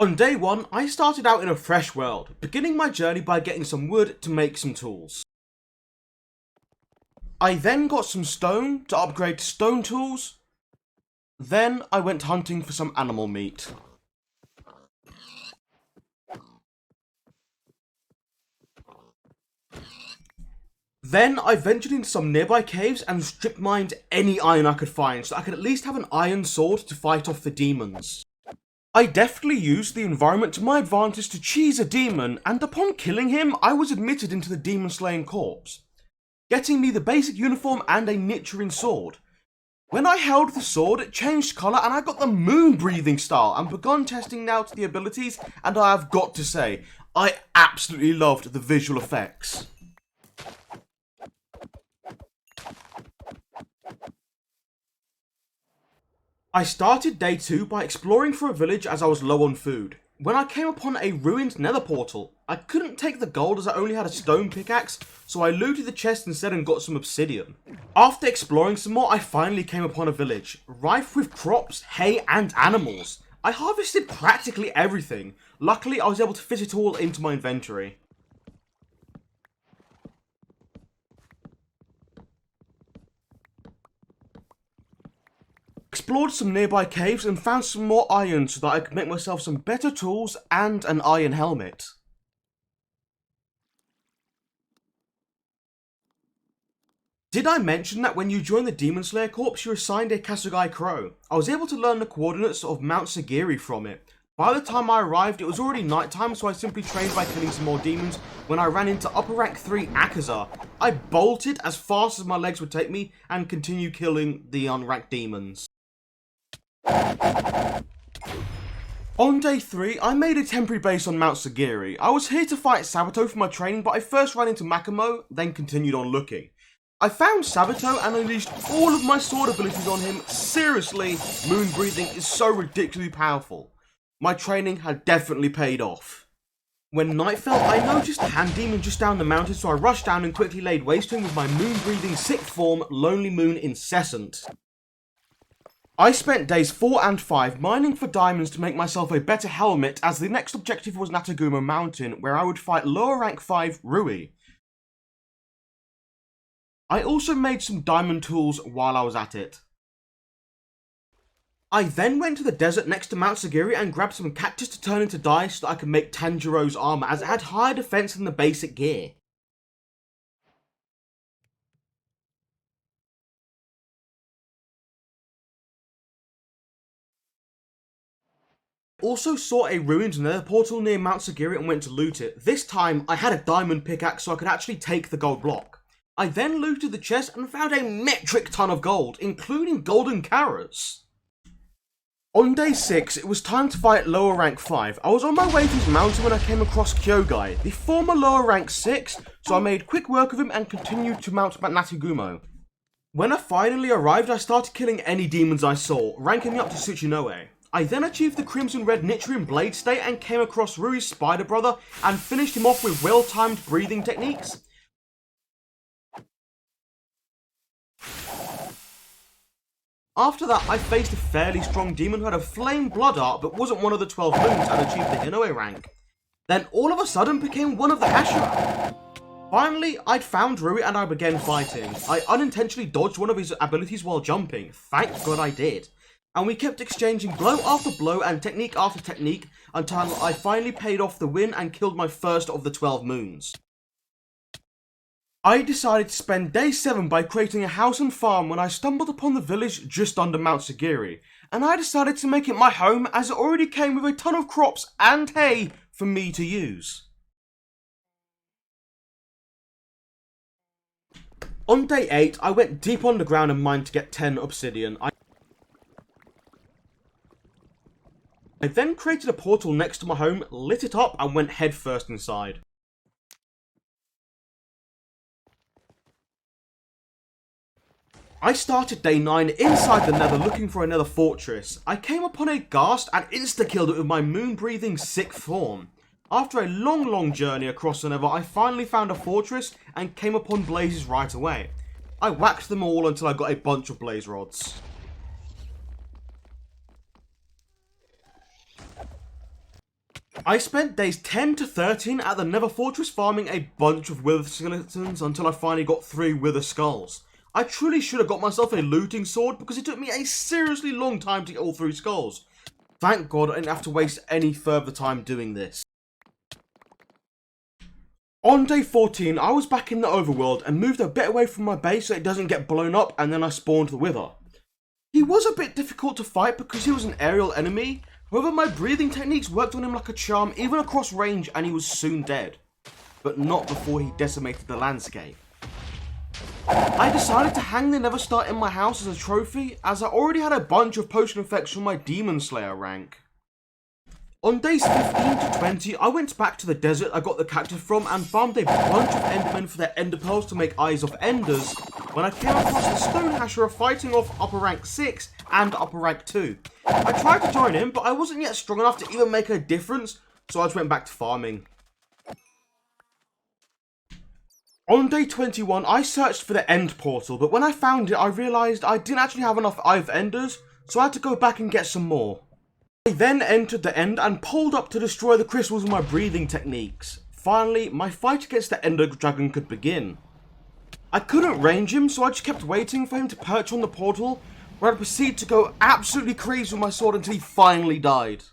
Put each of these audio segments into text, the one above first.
On day 1, I started out in a fresh world, beginning my journey by getting some wood to make some tools. I then got some stone to upgrade to stone tools. Then I went hunting for some animal meat. Then I ventured into some nearby caves and strip mined any iron I could find so I could at least have an iron sword to fight off the demons. I deftly used the environment to my advantage to cheese a demon, and upon killing him, I was admitted into the demon slaying corpse, getting me the basic uniform and a Nichirin sword. When I held the sword, it changed colour and I got the moon breathing style and begun testing out the abilities, and I have got to say, I absolutely loved the visual effects. I started day 2 by exploring for a village as I was low on food. When I came upon a ruined nether portal, I couldn't take the gold as I only had a stone pickaxe, so I looted the chest instead and got some obsidian. After exploring some more, I finally came upon a village, rife with crops, hay and animals. I harvested practically everything. Luckily, I was able to fit it all into my inventory. Explored some nearby caves and found some more iron so that I could make myself some better tools and an iron helmet. Did I mention that when you join the Demon Slayer Corps, you're assigned a Kasugai Crow? I was able to learn the coordinates of Mount Sagiri from it. By the time I arrived, it was already nighttime, so I simply trained by killing some more demons when I ran into upper rank 3 Akaza. I bolted as fast as my legs would take me and continued killing the unranked demons. On day 3, I made a temporary base on Mount Sagiri. I was here to fight Sabato for my training, but I first ran into Makamo, then continued on looking. I found Sabato and unleashed all of my sword abilities on him. Seriously, moon breathing is so ridiculously powerful. My training had definitely paid off. When night fell, I noticed a hand demon just down the mountain, so I rushed down and quickly laid waste to him with my moon breathing 6th form, Lonely Moon Incessant. I spent days 4 and 5 mining for diamonds to make myself a better helmet, as the next objective was Nataguma Mountain, where I would fight lower rank 5 Rui. I also made some diamond tools while I was at it. I then went to the desert next to Mount Sagiri and grabbed some cactus to turn into dye so that I could make Tanjiro's armour, as it had higher defense than the basic gear. Also saw a ruined nether portal near Mount Sagiri and went to loot it. This time I had a diamond pickaxe so I could actually take the gold block. I then looted the chest and found a metric ton of gold, including golden carrots. On day 6, it was time to fight lower rank 5. I was on my way to his mountain when I came across Kyogai, the former lower rank 6, so I made quick work of him and continued to mount Natagumo. When I finally arrived, I started killing any demons I saw, ranking me up to Tsuchinoe. I then achieved the Crimson Red Nichirin Blade state and came across Rui's Spider Brother and finished him off with well-timed breathing techniques. After that, I faced a fairly strong demon who had a flame blood art but wasn't one of the 12 moons and achieved the Inoue rank. Then all of a sudden became one of the Hashira. Finally, I'd found Rui and I began fighting. I unintentionally dodged one of his abilities while jumping. Thank God I did. And we kept exchanging blow after blow and technique after technique until I finally paid off the win and killed my first of the 12 moons. I decided to spend day 7 by creating a house and farm when I stumbled upon the village just under Mount Sagiri, and I decided to make it my home as it already came with a ton of crops and hay for me to use. On day 8, I went deep underground and mined to get 10 obsidian. I then created a portal next to my home, lit it up and went headfirst inside. I started day 9 inside the nether looking for another fortress. I came upon a ghast and insta-killed it with my moon-breathing 6th form. After a long journey across the nether, I finally found a fortress and came upon blazes right away. I whacked them all until I got a bunch of blaze rods. I spent days 10 to 13 at the Nether Fortress farming a bunch of wither skeletons until I finally got 3 wither skulls. I truly should have got myself a looting sword because it took me a seriously long time to get all 3 skulls. Thank God I didn't have to waste any further time doing this. On day 14, I was back in the overworld and moved a bit away from my base so it doesn't get blown up, and then I spawned the Wither. He was a bit difficult to fight because he was an aerial enemy, however my breathing techniques worked on him like a charm even across range and he was soon dead. But not before he decimated the landscape. I decided to hang the Nether Star in my house as a trophy as I already had a bunch of potion effects from my Demon Slayer rank. On days 15 to 20, I went back to the desert I got the cactus from and farmed a bunch of endermen for their ender pearls to make eyes of enders when I came across the stone Hashira fighting off upper rank 6 and upper rank 2. I tried to join in, but I wasn't yet strong enough to even make a difference, so I just went back to farming. On day 21, I searched for the end portal, but when I found it, I realised I didn't actually have enough eye of enders, so I had to go back and get some more. I then entered the end and pulled up to destroy the crystals with my breathing techniques. Finally, my fight against the Ender Dragon could begin. I couldn't range him, so I just kept waiting for him to perch on the portal, where I'd proceed to go absolutely crazy with my sword until he finally died.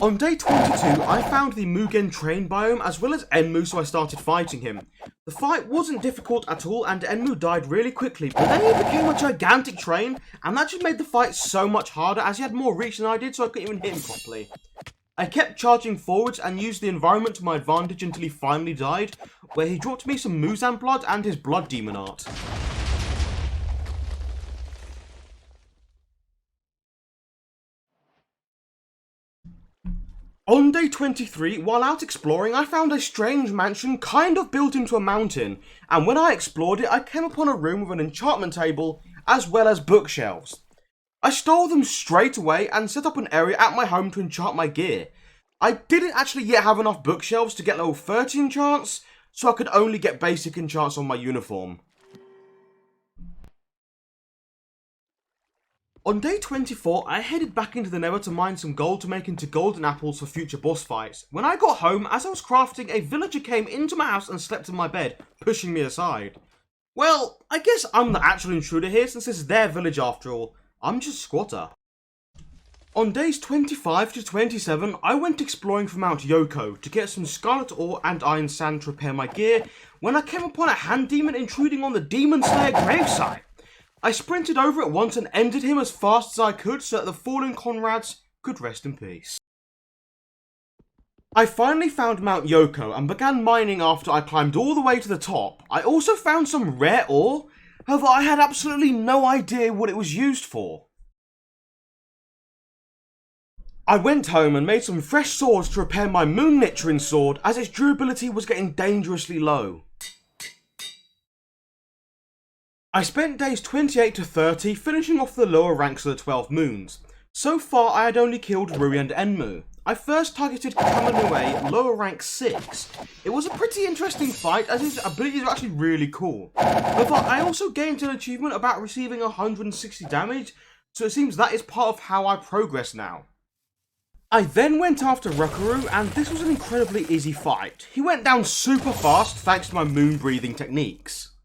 On day 22, I found the Mugen train biome as well as Enmu, so I started fighting him. The fight wasn't difficult at all and Enmu died really quickly, but then he became a gigantic train and that just made the fight so much harder as he had more reach than I did, so I couldn't even hit him properly. I kept charging forwards and used the environment to my advantage until he finally died, where he dropped me some Muzan blood and his blood demon art. On day 23, while out exploring, I found a strange mansion kind of built into a mountain, and when I explored it, I came upon a room with an enchantment table, as well as bookshelves. I stole them straight away and set up an area at my home to enchant my gear. I didn't actually yet have enough bookshelves to get level 30 enchants, so I could only get basic enchants on my uniform. On day 24, I headed back into the Nether to mine some gold to make into golden apples for future boss fights. When I got home, as I was crafting, a villager came into my house and slept in my bed, pushing me aside. Well, I guess I'm the actual intruder here since this is their village after all. I'm just a squatter. On days 25 to 27, I went exploring for Mount Yoko to get some scarlet ore and iron sand to repair my gear when I came upon a hand demon intruding on the Demon Slayer gravesite. I sprinted over at once and ended him as fast as I could so that the fallen comrades could rest in peace. I finally found Mount Yoko and began mining after I climbed all the way to the top. I also found some rare ore, however I had absolutely no idea what it was used for. I went home and made some fresh swords to repair my Moon Nichirin sword as its durability was getting dangerously low. I spent days 28 to 30 finishing off the lower ranks of the 12 moons. So far I had only killed Rui and Enmu. I first targeted Kamanue, lower rank 6. It was a pretty interesting fight as his abilities were actually really cool. However, I also gained an achievement about receiving 160 damage, so it seems that is part of how I progress now. I then went after Rakaru and this was an incredibly easy fight. He went down super fast thanks to my moon breathing techniques.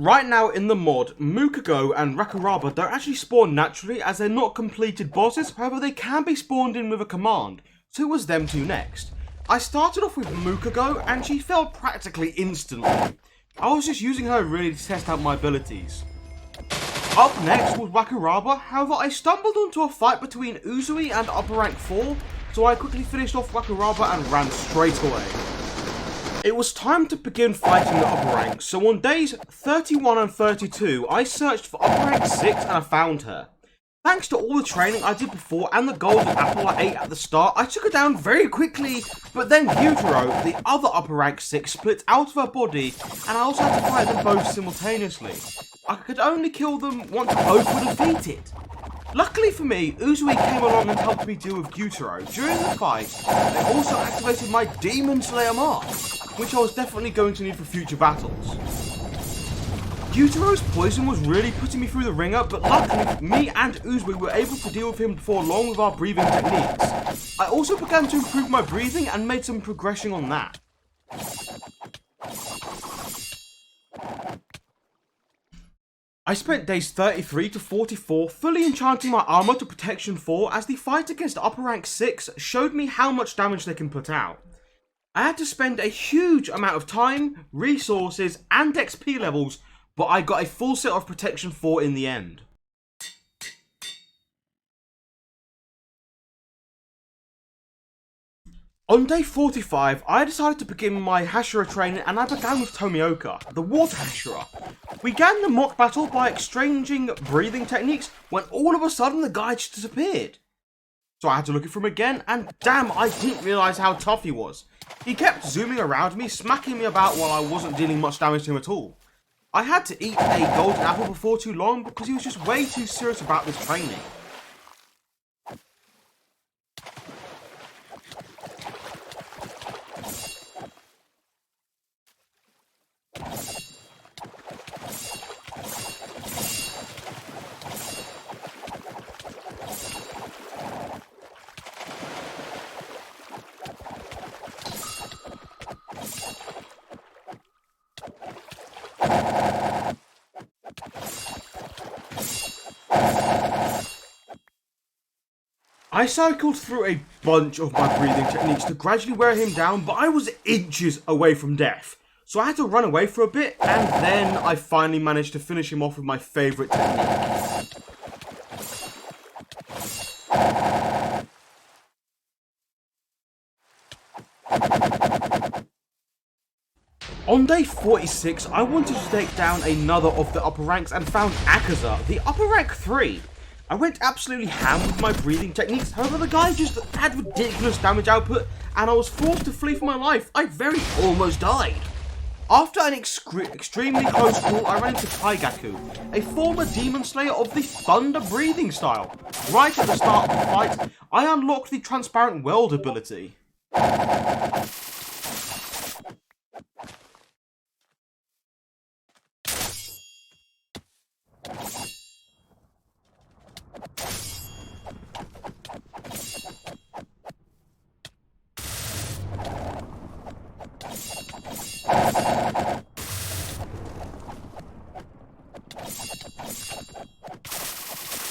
Right now in the mod, Mukago and Rakaraba don't actually spawn naturally as they're not completed bosses, however they can be spawned in with a command, so it was them two next. I started off with Mukago and she fell practically instantly. I was just using her really to test out my abilities. Up next was Wakaraba, however I stumbled onto a fight between Uzui and upper rank 4, so I quickly finished off Wakaraba and ran straight away. It was time to begin fighting the upper ranks, so on days 31 and 32, I searched for upper rank 6 and I found her. Thanks to all the training I did before and the golden apple I ate at the start, I took her down very quickly, but then Yutaro, the other upper rank 6, split out of her body, and I also had to fight them both simultaneously. I could only kill them once both were defeated. Luckily for me, Uzui came along and helped me deal with Gyutaro. During the fight, I also activated my Demon Slayer mark, which I was definitely going to need for future battles. Gyutaro's poison was really putting me through the ringer, but luckily, me and Uzui were able to deal with him before long with our breathing techniques. I also began to improve my breathing and made some progression on that. I spent days 33 to 44 fully enchanting my armor to protection 4 as the fight against upper rank 6 showed me how much damage they can put out. I had to spend a huge amount of time, resources and XP levels, but I got a full set of protection 4 in the end. On day 45, I decided to begin my Hashira training and I began with Tomioka, the water Hashira. We began the mock battle by exchanging breathing techniques when all of a sudden the guy just disappeared. So I had to look for him again and damn, I didn't realise how tough he was. He kept zooming around me, smacking me about while I wasn't dealing much damage to him at all. I had to eat a golden apple before too long because he was just way too serious about this training. I cycled through a bunch of my breathing techniques to gradually wear him down, but I was inches away from death. So I had to run away for a bit, and then I finally managed to finish him off with my favourite technique. On day 46, I wanted to take down another of the upper ranks and found Akaza, the upper rank 3. I went absolutely ham with my breathing techniques, however the guy just had ridiculous damage output and I was forced to flee for my life. I very almost died. After an extremely close call, I ran into Kaigaku, a former demon slayer of the thunder breathing style. Right at the start of the fight, I unlocked the transparent weld ability.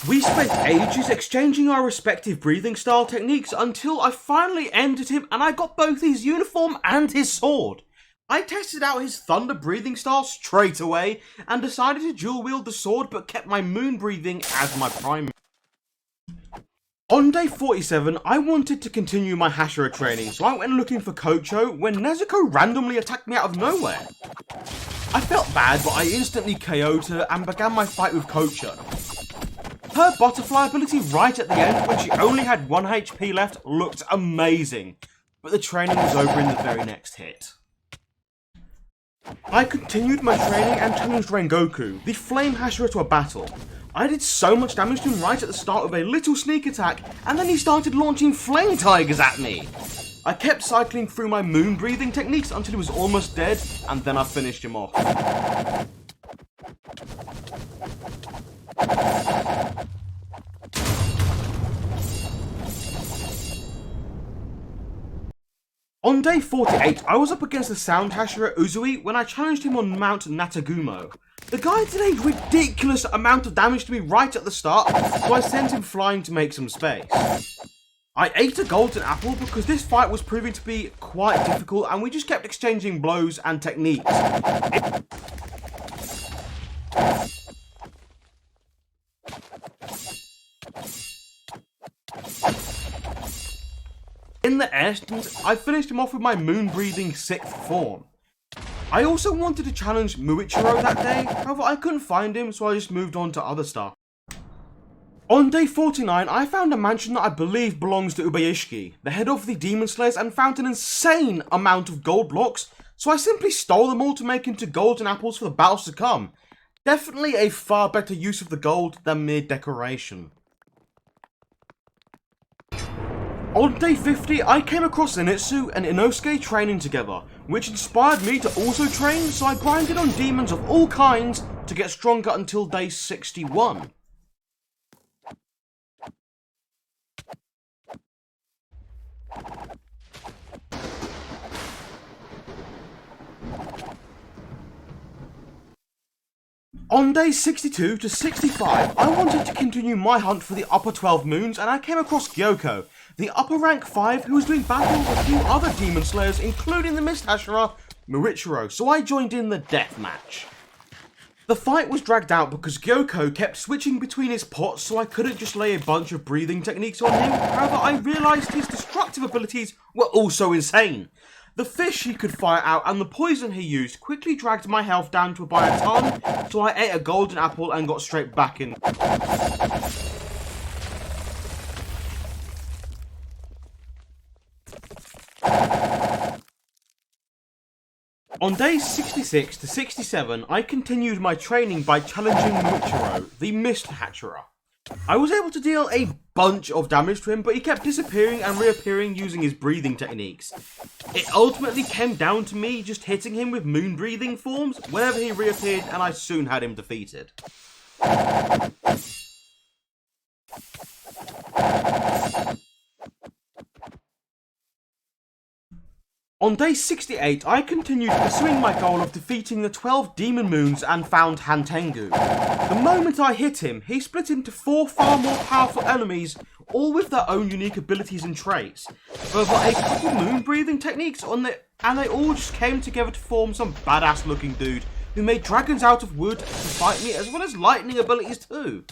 We spent ages exchanging our respective breathing style techniques until I finally ended him and I got both his uniform and his sword. I tested out his thunder breathing style straight away and decided to dual wield the sword but kept my moon breathing as my primary. On day 47, I wanted to continue my Hashira training, so I went looking for Kocho when Nezuko randomly attacked me out of nowhere. I felt bad, but I instantly KO'd her and began my fight with Kocho. Her butterfly ability right at the end, when she only had 1 HP left, looked amazing, but the training was over in the very next hit. I continued my training and challenged Rengoku, the flame Hashira, to a battle. I did so much damage to him right at the start with a little sneak attack, and then he started launching flame tigers at me. I kept cycling through my moon breathing techniques until he was almost dead, and then I finished him off. On day 48, I was up against the sound Hashira Uzui when I challenged him on Mount Natagumo. The guy did a ridiculous amount of damage to me right at the start, so I sent him flying to make some space. I ate a golden apple because this fight was proving to be quite difficult and we just kept exchanging blows and techniques. In the end, I finished him off with my moon-breathing 6th form. I also wanted to challenge Muichiro that day, however I couldn't find him, so I just moved on to other stuff. On day 49, I found a mansion that I believe belongs to Ubayishiki, the head of the Demon Slayers, and found an insane amount of gold blocks, so I simply stole them all to make into golden apples for the battles to come. Definitely a far better use of the gold than mere decoration. On day 50, I came across Zenitsu and Inosuke training together, which inspired me to also train, so I grinded on demons of all kinds to get stronger until day 61. On days 62 to 65, I wanted to continue my hunt for the upper 12 moons, and I came across Gyoko, the upper rank 5 who was doing battle with a few other demon slayers, including the Mist Hashira, Murichiro, so I joined in the deathmatch. The fight was dragged out because Gyoko kept switching between his pots, so I couldn't just lay a bunch of breathing techniques on him. However, I realised his destructive abilities were also insane. The fish he could fire out and the poison he used quickly dragged my health down to by a ton, so I ate a golden apple and got straight back in. On days 66 to 67, I continued my training by challenging Muichiro, the Mist Hashira. I was able to deal a bunch of damage to him, but he kept disappearing and reappearing using his breathing techniques. It ultimately came down to me just hitting him with moon breathing forms whenever he reappeared, and I soon had him defeated. On day 68, I continued pursuing my goal of defeating the 12 demon moons and found Hantengu. The moment I hit him, he split into 4 far more powerful enemies, all with their own unique abilities and traits. However, a couple moon breathing techniques and they all just came together to form some badass looking dude who made dragons out of wood to fight me, as well as lightning abilities too.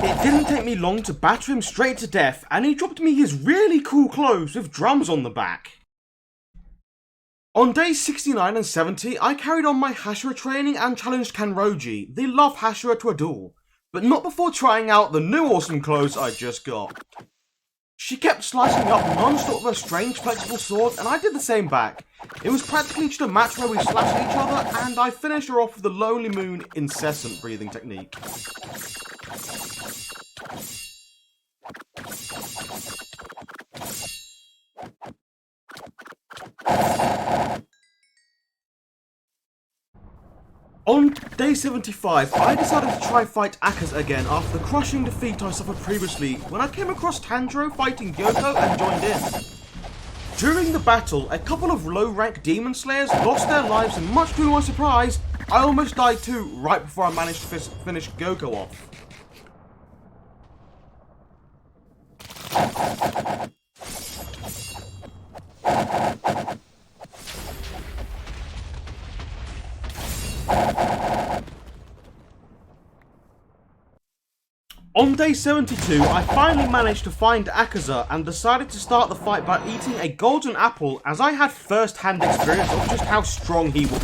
It didn't take me long to batter him straight to death, and he dropped me his really cool clothes with drums on the back. On days 69 and 70, I carried on my Hashira training and challenged Kanroji, the love Hashira, to a duel, but not before trying out the new awesome clothes I just got. She kept slicing up non-stop with a strange flexible sword, and I did the same back. It was practically just a match where we slashed at each other, and I finished her off with the Lonely Moon incessant breathing technique. On day 75, I decided to try fight Akaza again after the crushing defeat I suffered previously when I came across Tanjiro fighting Gyoko and joined in. During the battle, a couple of low-rank demon slayers lost their lives, and much to my surprise, I almost died too right before I managed to finish Gyoko off. On day 72, I finally managed to find Akaza and decided to start the fight by eating a golden apple, as I had first-hand experience of just how strong he was.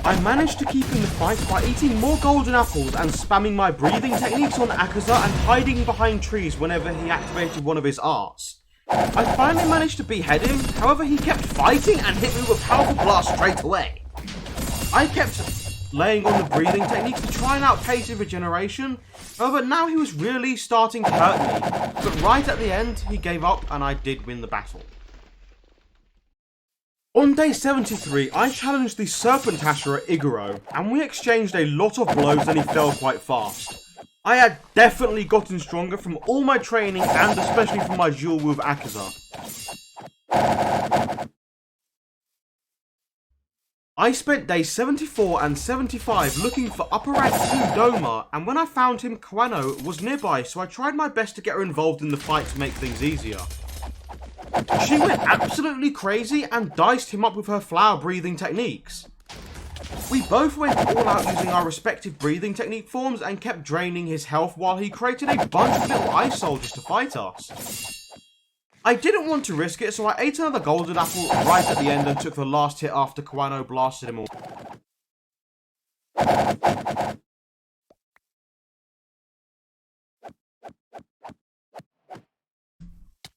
I managed to keep in the fight by eating more golden apples and spamming my breathing techniques on Akaza and hiding behind trees whenever he activated one of his arts. I finally managed to behead him, however he kept fighting and hit me with a powerful blast straight away. I kept laying on the breathing techniques to try and outpace his regeneration, however now he was really starting to hurt me, but right at the end he gave up and I did win the battle. On day 73, I challenged the serpent Hashira Iguro, and we exchanged a lot of blows and he fell quite fast. I had definitely gotten stronger from all my training and especially from my duel with Akaza. I spent days 74 and 75 looking for upper rank 2 Doma, and when I found him, Kawano was nearby, so I tried my best to get her involved in the fight to make things easier. She went absolutely crazy and diced him up with her flower breathing techniques. We both went all out using our respective breathing technique forms and kept draining his health while he created a bunch of little ice soldiers to fight us. I didn't want to risk it, so I ate another golden apple right at the end and took the last hit after Kawano blasted him all.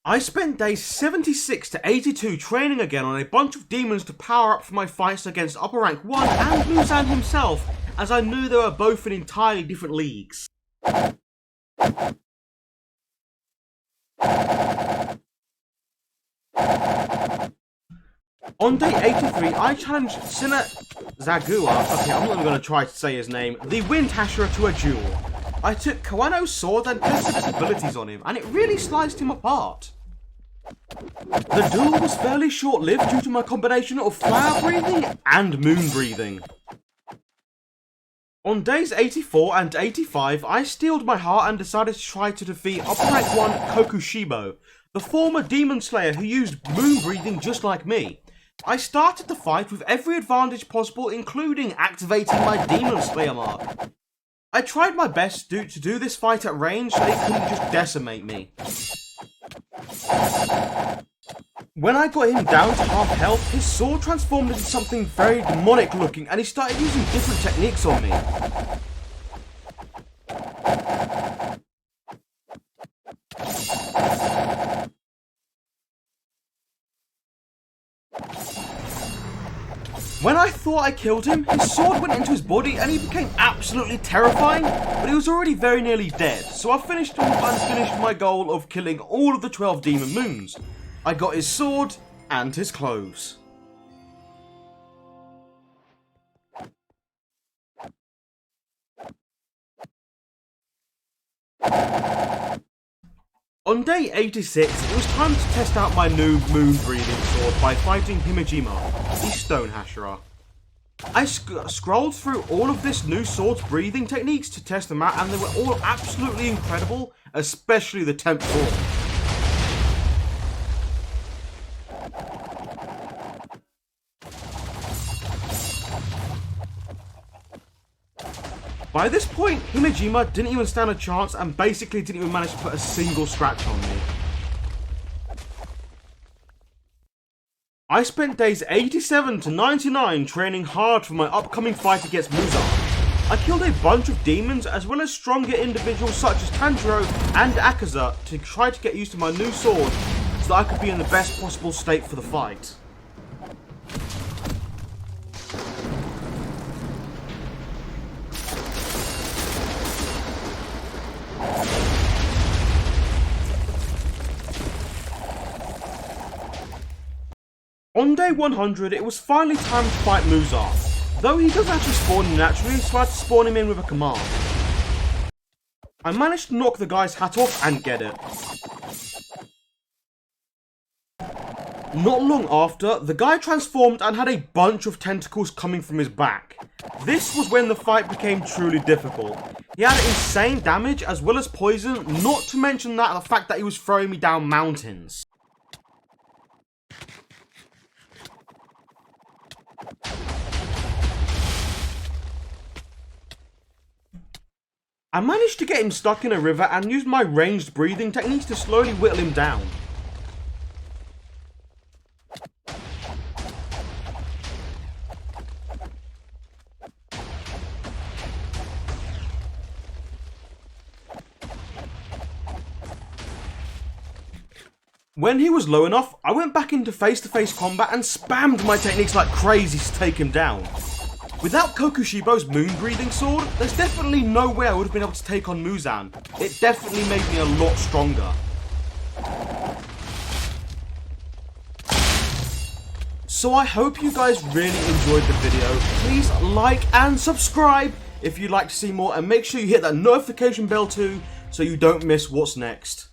I spent days 76 to 82 training again on a bunch of demons to power up for my fights against upper rank 1 and Muzan himself, as I knew they were both in entirely different leagues. On day 83, I challenged Zagua, okay, I'm not even going to try to say his name, the Wind Hashira to a duel. I took Kawano's sword and tested its abilities on him, and it really sliced him apart. The duel was fairly short-lived due to my combination of flower breathing and moon breathing. On days 84 and 85, I steeled my heart and decided to try to defeat upper rank 1 Kokushibo, the former demon slayer who used moon breathing just like me. I started the fight with every advantage possible, including activating my demon slayer mark. I tried my best to do this fight at range so it couldn't just decimate me. When I got him down to half health, his sword transformed into something very demonic looking and he started using different techniques on me. When I thought I killed him, his sword went into his body and he became absolutely terrifying, but he was already very nearly dead, so I finished my goal of killing all of the 12 demon moons. I got his sword and his clothes. On day 86, it was time to test out my new moon breathing sword by fighting Himejima, the stone Hashira. I scrolled through all of this new sword's breathing techniques to test them out, and they were all absolutely incredible, especially the 10th form. By this point, Himejima didn't even stand a chance and basically didn't even manage to put a single scratch on me. I spent days 87 to 99 training hard for my upcoming fight against Muzan. I killed a bunch of demons as well as stronger individuals such as Tanjiro and Akaza to try to get used to my new sword so that I could be in the best possible state for the fight. On day 100, it was finally time to fight Muzan. Though he doesn't actually spawn in naturally, so I had to spawn him in with a command. I managed to knock the guy's hat off and get it. Not long after, the guy transformed and had a bunch of tentacles coming from his back. This was when the fight became truly difficult. He had insane damage as well as poison, not to mention the fact that he was throwing me down mountains. I managed to get him stuck in a river and used my ranged breathing techniques to slowly whittle him down. When he was low enough, I went back into face-to-face combat and spammed my techniques like crazy to take him down. Without Kokushibo's moon-breathing sword, there's definitely no way I would have been able to take on Muzan. It definitely made me a lot stronger. So I hope you guys really enjoyed the video. Please like and subscribe if you'd like to see more, and make sure you hit that notification bell too so you don't miss what's next.